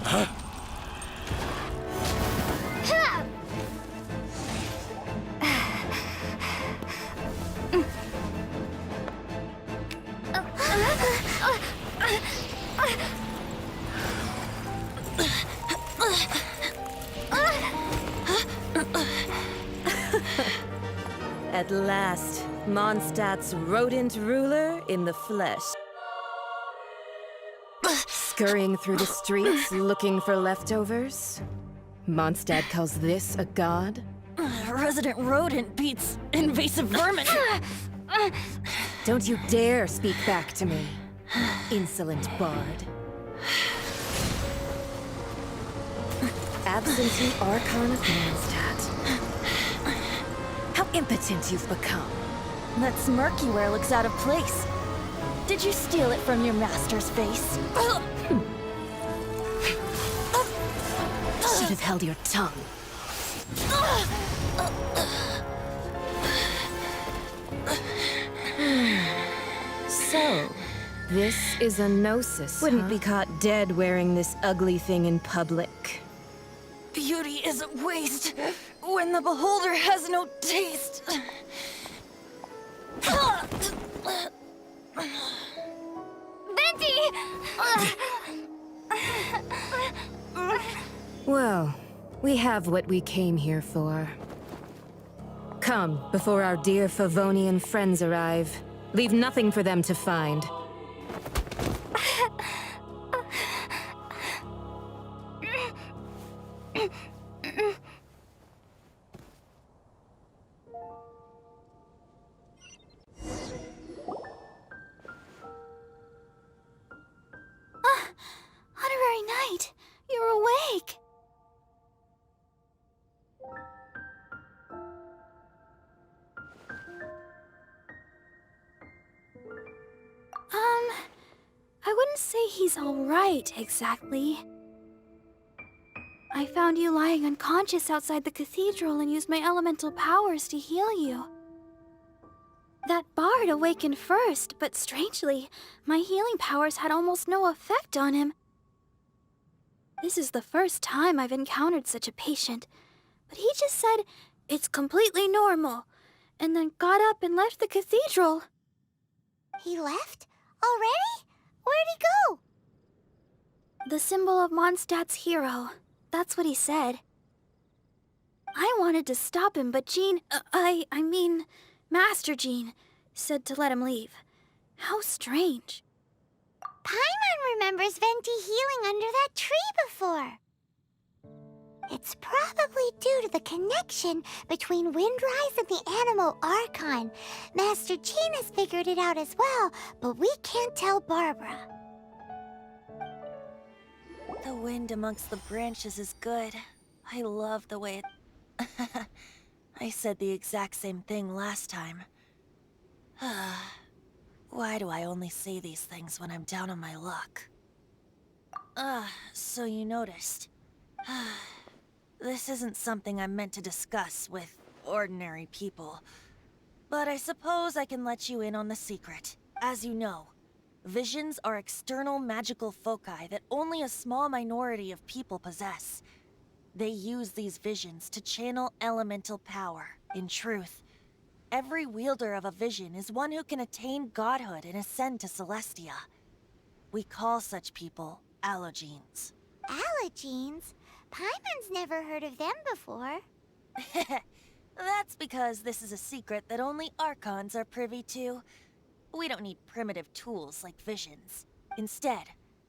Huh? At last, Mondstadt's rodent ruler in the flesh. Scurrying through the streets looking for leftovers? Mondstadt calls this a god? Resident rodent beats invasive vermin. Don't you dare speak back to me, insolent bard. Absentee Archon of Mondstadt. How impotent you've become. That smirky wear looks out of place. Did you steal it from your master's face? Should have held your tongue. So, this is a Gnosis, Wouldn't be caught dead wearing this ugly thing in public. Beauty is a waste when the beholder has no taste. Venti! Well, we have what we came here for. Come, before our dear Favonian friends arrive. Leave nothing for them to find. Honorary Knight, you're awake. I wouldn't say he's all right, exactly. I found you lying unconscious outside the cathedral and used my elemental powers to heal you. That bard awakened first, but strangely, my healing powers had almost no effect on him. This is the first time I've encountered such a patient, but he just said, "It's completely normal," and then got up and left the cathedral. He left? Already? Where'd he go? The symbol of Mondstadt's hero. That's what he said. I wanted to stop him, but Jean, I mean, Master Jean, said to let him leave. How strange. Paimon remembers Venti healing under that tree before. It's probably due to the connection between Windrise and the Animal Archon. Master Jean has figured it out as well, but we can't tell Barbara. The wind amongst the branches is good. I love the way it... I said the exact same thing last time. Why do I only say these things when I'm down on my luck? So you noticed. This isn't something I'm meant to discuss with ordinary people. But I suppose I can let you in on the secret. As you know, visions are external magical foci that only a small minority of people possess. They use these visions to channel elemental power. In truth, every wielder of a vision is one who can attain godhood and ascend to Celestia. We call such people allogenes. Allogenes? Paimon's never heard of them before. That's because this is a secret that only Archons are privy to. We don't need primitive tools like visions. Instead,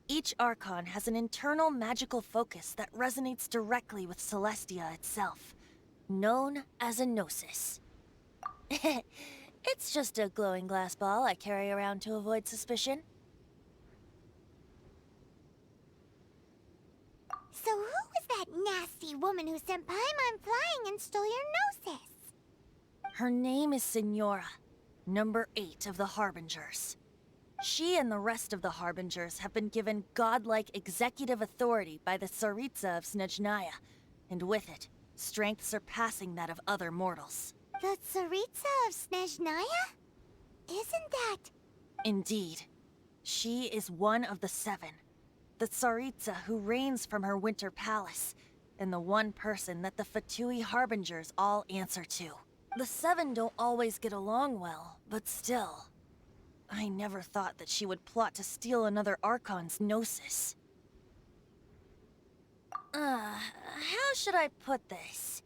each Archon has an internal magical focus that resonates directly with Celestia itself, known as a Gnosis. It's just a glowing glass ball I carry around to avoid suspicion. So who was that nasty woman who sent Paimon flying and stole your Gnosis? Her name is Signora, number 8 of the Harbingers. She and the rest of the Harbingers have been given godlike executive authority by the Tsaritsa of Snezhnaya, and with it, strength surpassing that of other mortals. The Tsaritsa of Snezhnaya? Isn't that... Indeed. She is one of the 7, the Tsaritsa who reigns from her winter palace, and the one person that the Fatui Harbingers all answer to. The seven don't always get along well, but still. I never thought that she would plot to steal another Archon's Gnosis. How should I put this?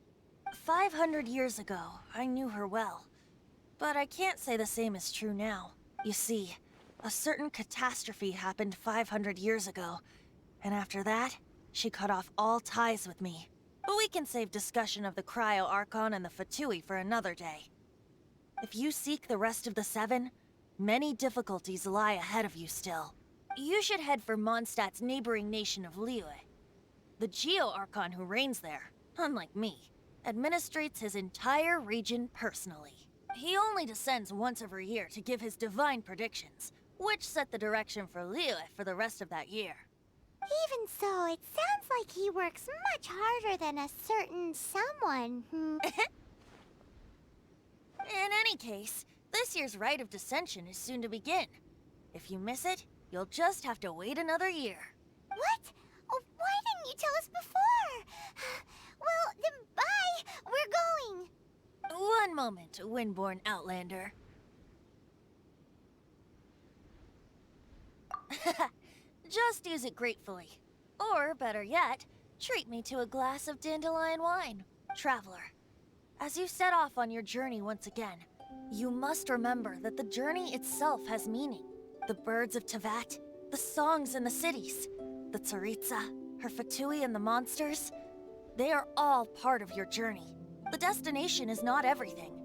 500 years ago, I knew her well. But I can't say the same is true now. You see, a certain catastrophe happened 500 years ago, and after that, she cut off all ties with me. But we can save discussion of the Cryo Archon and the Fatui for another day. If you seek the rest of the seven, many difficulties lie ahead of you still. You should head for Mondstadt's neighboring nation of Liyue. The Geo-Archon who reigns there, unlike me, administrates his entire region personally. He only descends once every year to give his divine predictions, which set the direction for Liyue for the rest of that year. Even so, it sounds like he works much harder than a certain someone. In any case, this year's Rite of Descension is soon to begin. If you miss it, you'll just have to wait another year. What? Oh, why didn't you tell us before? Well, then bye! We're going! One moment, Windborn Outlander. Just use it gratefully. Or, better yet, treat me to a glass of dandelion wine. Traveler, as you set off on your journey once again, you must remember that the journey itself has meaning. The birds of Tevat, the songs in the cities, the Tsaritsa, her Fatui and the monsters, they are all part of your journey. The destination is not everything.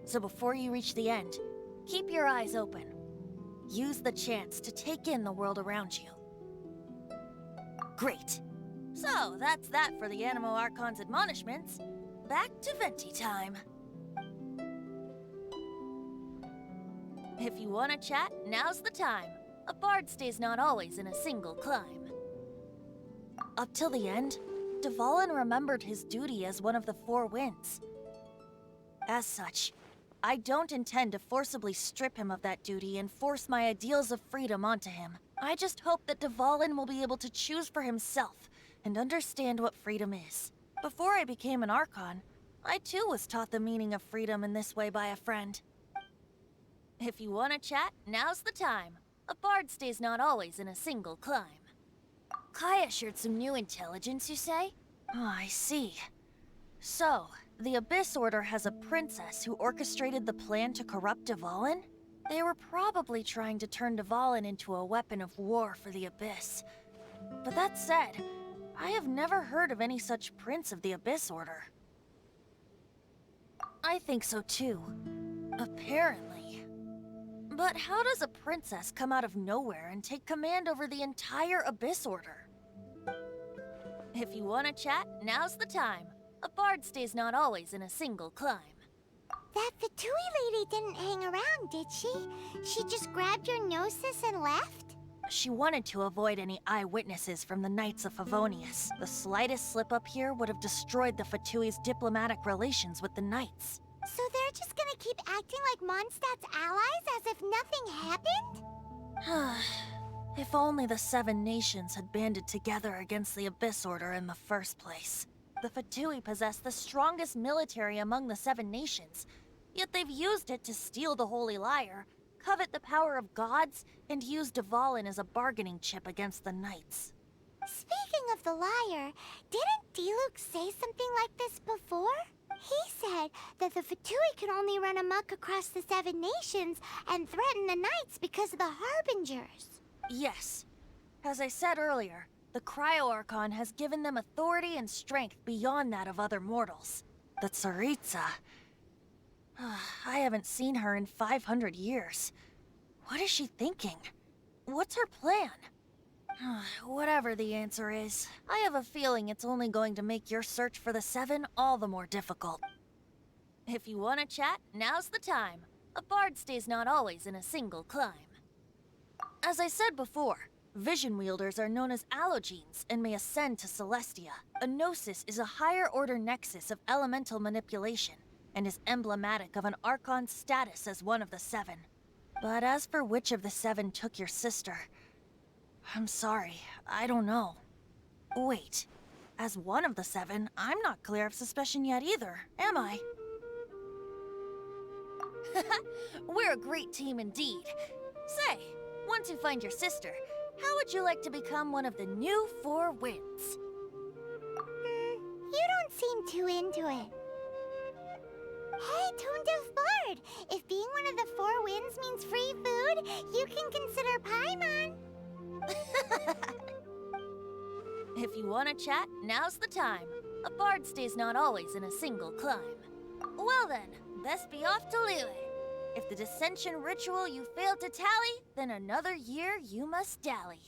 So before you reach the end, keep your eyes open. Use the chance to take in the world around you. Great. So, that's that for the Animo Archon's admonishments. Back to Venti time. If you want to chat, now's the time. A bard stays not always in a single climb. Up till the end, Dvalin remembered his duty as one of the Four Winds. As such, I don't intend to forcibly strip him of that duty and force my ideals of freedom onto him. I just hope that Dvalin will be able to choose for himself and understand what freedom is. Before I became an Archon, I too was taught the meaning of freedom in this way by a friend. If you want to chat, now's the time. A bard stays not always in a single climb. Kaya shared some new intelligence, you say? Oh, I see. So, the Abyss Order has a princess who orchestrated the plan to corrupt Dvalin? They were probably trying to turn Dvalin into a weapon of war for the Abyss. But that said, I have never heard of any such prince of the Abyss Order. I think so too. Apparently. But how does a princess come out of nowhere and take command over the entire Abyss Order? If you want to chat, now's the time. A bard stays not always in a single climb. That Fatui lady didn't hang around, did she? She just grabbed your Gnosis and left? She wanted to avoid any eyewitnesses from the Knights of Favonius. The slightest slip-up here would have destroyed the Fatui's diplomatic relations with the Knights. So they're just gonna keep acting like Mondstadt's allies as if nothing happened? If only the Seven Nations had banded together against the Abyss Order in the first place. The Fatui possess the strongest military among the Seven Nations, yet they've used it to steal the Holy Lyre, covet the power of gods, and use Dvalin as a bargaining chip against the Knights. Speaking of the lyre, didn't Diluc say something like this before? He said that the Fatui could only run amok across the Seven Nations and threaten the Knights because of the Harbingers. Yes. As I said earlier, the Cryo Archon has given them authority and strength beyond that of other mortals. The Tsaritsa... I haven't seen her in 500 years. What is she thinking? What's her plan? Whatever the answer is, I have a feeling it's only going to make your search for the Seven all the more difficult. If you want to chat, now's the time. A bard stays not always in a single climb. As I said before, vision wielders are known as allogenes and may ascend to Celestia. A Gnosis is a higher-order nexus of elemental manipulation and is emblematic of an Archon's status as one of the Seven. But as for which of the Seven took your sister, I'm sorry, I don't know. Wait, as one of the 7, I'm not clear of suspicion yet either, am I? We're a great team indeed. Say, once you find your sister, how would you like to become one of the new 4 winds? You don't seem too into it. Hey, Tone-Deaf Bard! If being one of the 4 winds means free food, you can consider Paimon. If you want to chat, now's the time. A bard stays not always in a single climb. Well then, best be off to Liyue. If the dissension ritual you failed to tally, then another year you must dally.